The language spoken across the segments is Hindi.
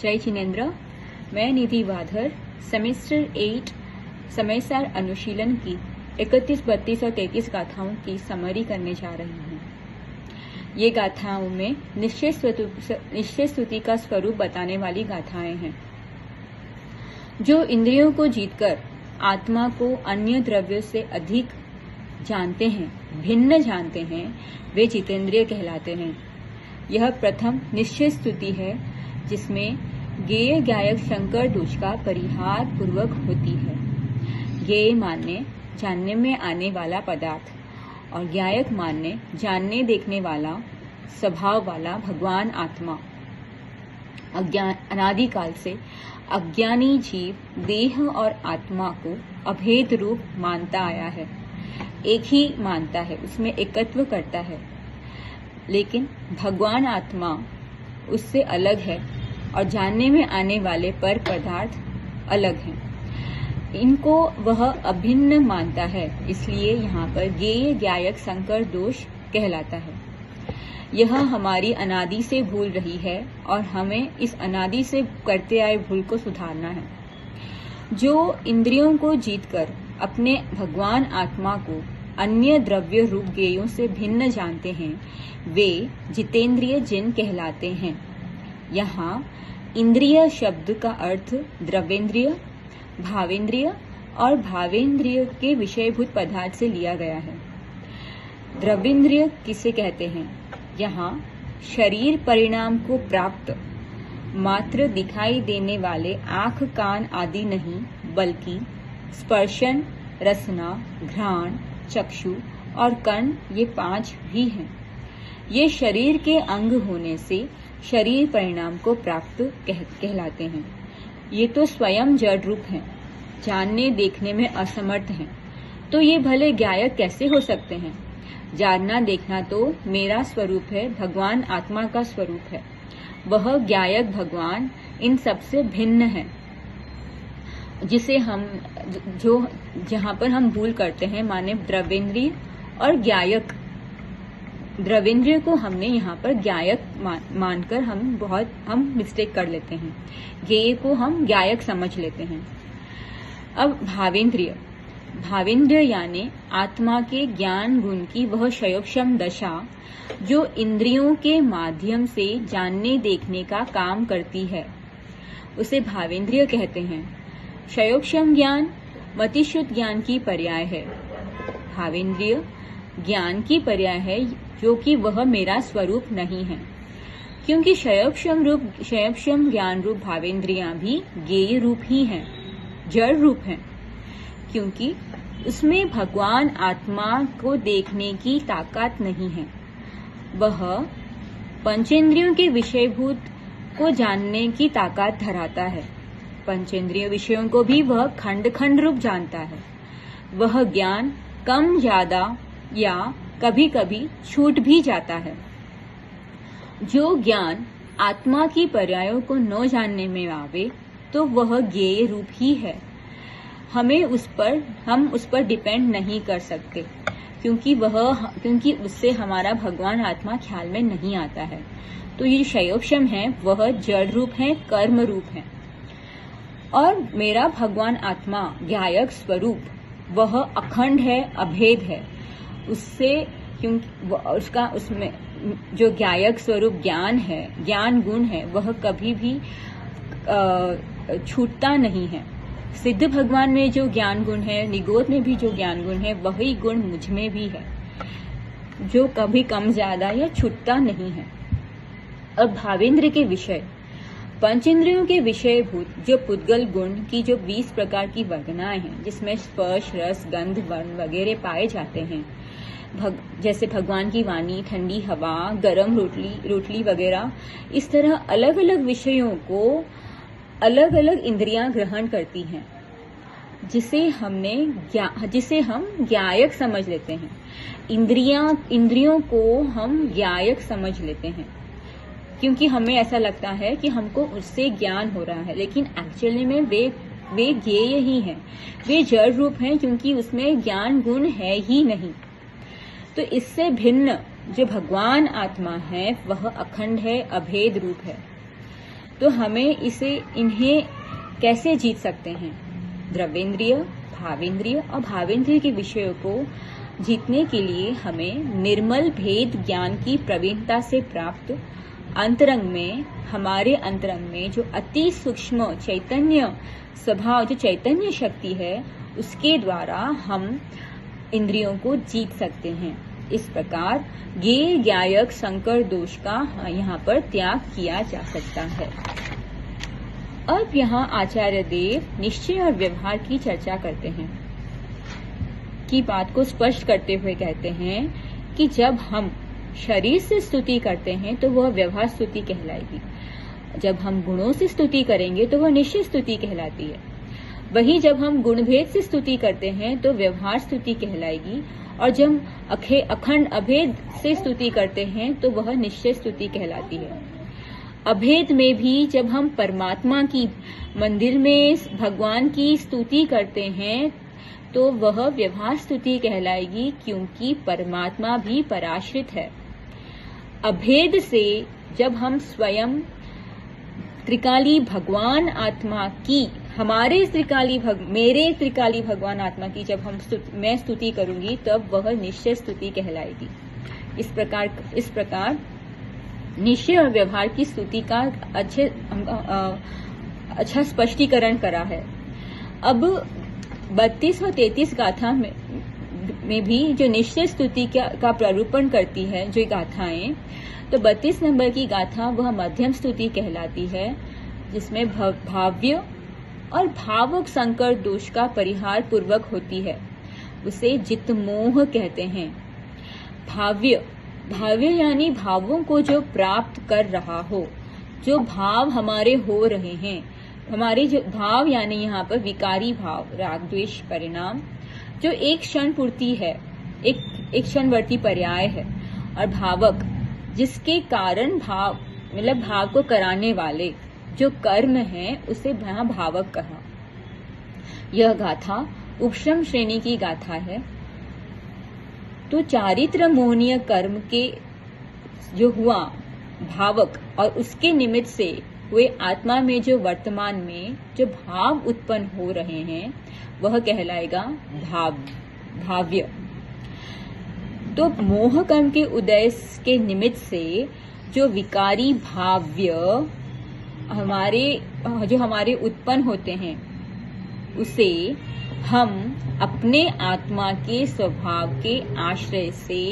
जय जिनेन्द्र। मैं निधि वाधर सेमेस्टर 8 समयसार अनुशीलन की 31, 32 और 33 गाथाओं की समरी करने जा रही हूँ। ये गाथाओं में निश्चय स्तुति का स्वरूप बताने वाली गाथाएं हैं। जो इंद्रियों को जीतकर आत्मा को अन्य द्रव्यों से अधिक जानते हैं, भिन्न जानते हैं, वे जितेंद्रिय कहलाते हैं। यह प्रथम निश्चय स्तुति है, जिसमें गेय गायक शंकर दोष का परिहार पूर्वक होती है। गेय माने जानने में आने वाला पदार्थ और गायक माने जानने देखने वाला स्वभाव वाला भगवान आत्मा। अनादिकाल से अज्ञानी जीव देह और आत्मा को अभेद रूप मानता आया है, एक ही मानता है, उसमें एकत्व करता है। लेकिन भगवान आत्मा उससे अलग है और जानने में आने वाले पर पदार्थ अलग हैं। इनको वह अभिन्न मानता है, इसलिए यहाँ पर गेय गायक संकर दोष कहलाता है। यह हमारी अनादि से भूल रही है और हमें इस अनादि से करते आए भूल को सुधारना है। जो इंद्रियों को जीतकर अपने भगवान आत्मा को अन्य द्रव्य रूप गेयों से भिन्न जानते हैं, वे जितेंद्रिय जिन कहलाते हैं। यहाँ इंद्रिय शब्द का अर्थ द्रव्येंद्रिय, भावेंद्रिय और भावेंद्रिय के विषयभूत पदार्थ से लिया गया है। द्रव्येंद्रिय किसे कहते हैं? यहाँ शरीर परिणाम को प्राप्त मात्र दिखाई देने वाले आँख, कान आदि नहीं, बल्कि स्पर्शन, रसना, घ्राण, चक्षु और कर्ण, ये 5 भी हैं। ये शरीर के अंग होने से शरीर परिणाम को प्राप्त कहलाते हैं। ये तो स्वयं जड़ रूप हैं, जानने देखने में असमर्थ हैं, तो ये भले गायक कैसे हो सकते हैं? जानना देखना तो मेरा स्वरूप है, भगवान आत्मा का स्वरूप है। वह गायक भगवान इन सबसे भिन्न है, जिसे हम जहाँ पर हम भूल करते हैं, माने द्रव्येंद्रिय और गायक। द्रव्येंद्रिय को हमने यहाँ पर गायक मानकर हम मिस्टेक कर लेते हैं। गेय को हम गायक समझ लेते हैं। अब भावेंद्रिय यानी आत्मा के ज्ञान गुण की वह क्षयोक्षम दशा जो इंद्रियों के माध्यम से जानने देखने का काम करती है, उसे भावेंद्रिय कहते हैं। क्षयोक्षम ज्ञान मतिशुद्ध ज्ञान की पर्याय है। भावेंद्रिय ज्ञान की पर्याय है, जो कि वह मेरा स्वरूप नहीं है, क्योंकि क्षयोक्षम ज्ञान रूप भावेंद्रियां भी गेय रूप ही हैं, जड़ रूप हैं, क्योंकि उसमें भगवान आत्मा को देखने की ताकत नहीं है। वह पंचेंद्रियों के विषयभूत को जानने की ताकत धराता है। पंचेंद्रिय विषयों को भी वह खंड खंड रूप जानता है। वह ज्ञान कम ज्यादा या कभी कभी छूट भी जाता है। जो ज्ञान आत्मा की पर्यायों को न जानने में आवे, तो वह गेय रूप ही है। हम उस पर डिपेंड नहीं कर सकते, क्योंकि उससे हमारा भगवान आत्मा ख्याल में नहीं आता है। तो ये क्षयोक्षम है, वह जड़ रूप है, कर्म रूप है। और मेरा भगवान आत्मा गायक स्वरूप वह अखंड है, अभेद है। उससे क्योंकि उसमें जो गायक स्वरूप ज्ञान है, ज्ञान गुण है, वह कभी भी छूटता नहीं है। सिद्ध भगवान में जो ज्ञान गुण है, निगोद में भी जो ज्ञान गुण है, वही गुण मुझ में भी है, जो कभी कम ज्यादा या छूटता नहीं है। अब भावेंद्र के विषय, पंचेंद्रियों के विषयभूत जो पुद्गल गुण की जो 20 प्रकार की वर्गनाएं हैं, जिसमें स्पर्श, रस, गंध, वर्ण वगैरह पाए जाते हैं, जैसे भगवान की वाणी, ठंडी हवा, गरम रोटली वगैरह, इस तरह अलग अलग विषयों को अलग अलग इंद्रियां ग्रहण करती हैं, जिसे हम गायक समझ लेते हैं। इंद्रियों को हम गायक समझ लेते हैं, क्योंकि हमें ऐसा लगता है कि हमको उससे ज्ञान हो रहा है, लेकिन एक्चुअली में वे गेय ही हैं, वे जड़ रूप हैं, क्योंकि उसमें ज्ञान गुण है ही नहीं। तो इससे भिन्न जो भगवान आत्मा है, वह अखंड है, अभेद रूप है। तो हमें इन्हें कैसे जीत सकते हैं? द्रव्येंद्रिय, भावेंद्रिय और भावेंद्रिय के विषयों को जीतने के लिए हमें निर्मल भेद ज्ञान की प्रवीणता से प्राप्त अंतरंग में, हमारे अंतरंग में जो अति सूक्ष्म चैतन्य स्वभाव, जो चैतन्य शक्ति है, उसके द्वारा हम इंद्रियों को जीत सकते हैं। इस प्रकार ज्ञेय ज्ञायक संकर दोष का यहाँ पर त्याग किया जा सकता है। अब यहाँ आचार्य देव निश्चय और व्यवहार की चर्चा करते हैं, की बात को स्पष्ट करते हुए कहते हैं कि जब हम शरीर से स्तुति करते हैं तो वह व्यवहार स्तुति कहलाएगी, जब हम गुणों से स्तुति करेंगे तो वह निश्चय स्तुति कहलाती है, वहीं जब हम गुणभेद से स्तुति करते हैं तो व्यवहार स्तुति कहलाएगी, और जब अखंड अभेद से स्तुति करते हैं तो वह निश्चय स्तुति कहलाती है। अभेद में भी जब हम परमात्मा की, मंदिर में भगवान की स्तुति करते हैं तो वह व्यवहार स्तुति कहलाएगी, क्योंकि परमात्मा भी पराश्रित है। अभेद से जब हम स्वयं त्रिकाली भगवान आत्मा की, मेरे त्रिकाली भगवान आत्मा की जब मैं स्तुति करूंगी तब वह निश्चय स्तुति कहलाएगी। इस प्रकार निश्चय और व्यवहार की स्तुति का अच्छा स्पष्टीकरण करा है। अब 32 और 33 गाथा में भी जो निश्चय स्तुति का प्रारूपण करती है जो गाथाएं, तो 32 नंबर की गाथा वह मध्यम स्तुति कहलाती है, जिसमें भाव्य और भावक संकर दोष का परिहार पूर्वक होती है। उसे जितमोह कहते हैं। भाव्य यानी भावों को जो प्राप्त कर रहा हो, जो भाव हमारे हो रहे हैं, हमारे जो भाव यानी यहाँ पर विकारी भाव, राग द्वेष परिणाम, जो एक क्षण पूर्ति है, एक क्षणवर्ती पर्याय है, और भावक जिसके कारण भाव मतलब भाव को कराने वाले जो कर्म है उसे यहाँ भावक कहा। यह गाथा उपशम श्रेणी की गाथा है। तो चारित्र मोहनीय कर्म के जो हुआ भावक और उसके निमित्त से हुए आत्मा में जो वर्तमान में जो भाव उत्पन्न हो रहे हैं वह कहलाएगा भाव्य। तो मोह कर्म के उदय के निमित्त से जो विकारी भाव्य हमारे उत्पन्न होते हैं उसे हम अपने आत्मा के स्वभाव के आश्रय से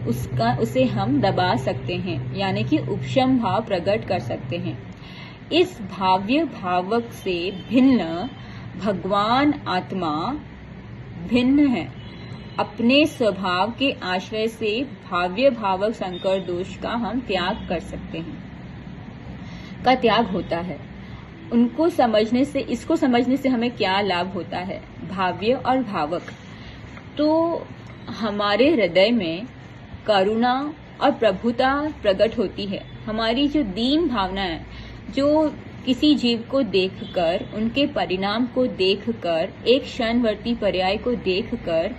उसे हम दबा सकते हैं, यानी कि उपशम भाव प्रकट कर सकते हैं। इस भाव्य भावक से भिन्न भगवान आत्मा भिन्न है। अपने स्वभाव के आश्रय से भाव्य भावक संकर दोष का हम त्याग कर सकते हैं, का त्याग होता है। इसको समझने से हमें क्या लाभ होता है? भाव्य और भावक, तो हमारे हृदय में करुणा और प्रभुता प्रकट होती है। हमारी जो दीन भावना है, जो किसी जीव को देखकर, उनके परिणाम को देखकर, एक क्षणवर्ती पर्याय को देखकर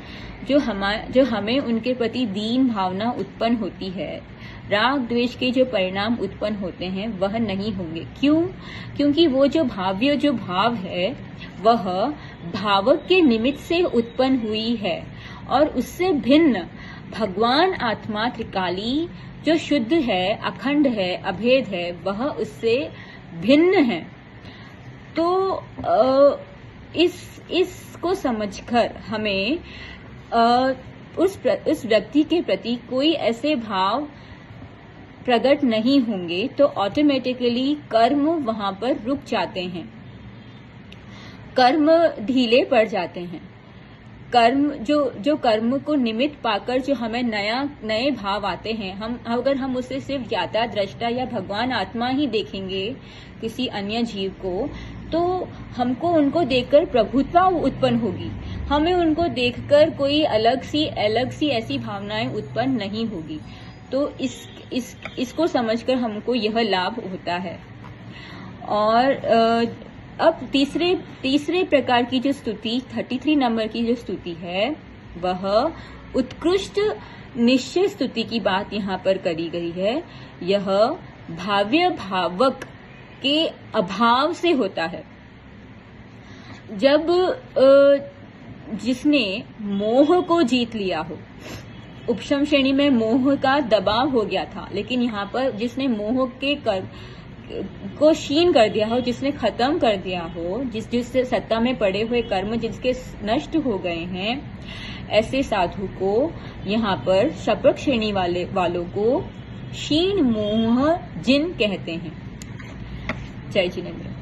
जो हमें उनके प्रति दीन भावना उत्पन्न होती है, राग द्वेष के जो परिणाम उत्पन्न होते हैं वह नहीं होंगे। क्यों? क्योंकि वो जो भाव है वह भावक के निमित्त से उत्पन्न हुई है, और उससे भिन्न भगवान आत्मा त्रिकाली जो शुद्ध है, अखंड है, अभेद है, वह उससे भिन्न है। तो इसको समझकर हमें उस व्यक्ति के प्रति कोई ऐसे भाव प्रकट नहीं होंगे, तो ऑटोमेटिकली कर्म वहां पर रुक जाते हैं, कर्म ढीले पड़ जाते हैं। कर्म जो कर्म को निमित्त पाकर जो हमें नए भाव आते हैं, अगर हम उसे सिर्फ ज्ञाता दृष्टा या भगवान आत्मा ही देखेंगे किसी अन्य जीव को, तो हमको उनको देखकर प्रभुत्व उत्पन्न होगी, हमें उनको देखकर कोई अलग सी ऐसी भावनाएं उत्पन्न नहीं होगी। तो इसको समझकर हमको यह लाभ होता है। और अब तीसरे प्रकार की जो स्तुति 33 नंबर की जो स्तुति है वह उत्कृष्ट निश्चय स्तुति की बात यहाँ पर करी गई है। यह भाव्य भावक के अभाव से होता है। जब जिसने मोह को जीत लिया हो, उपशम श्रेणी में मोह का दबाव हो गया था, लेकिन यहाँ पर जिसने मोह के कर्म को क्षीण कर दिया हो, जिसने खत्म कर दिया हो, जिससे सत्ता में पड़े हुए कर्म जिसके नष्ट हो गए हैं, ऐसे साधु को यहाँ पर शपथ श्रेणी वालों को क्षीण मोह जिन कहते हैं। जय जिनेंद्र।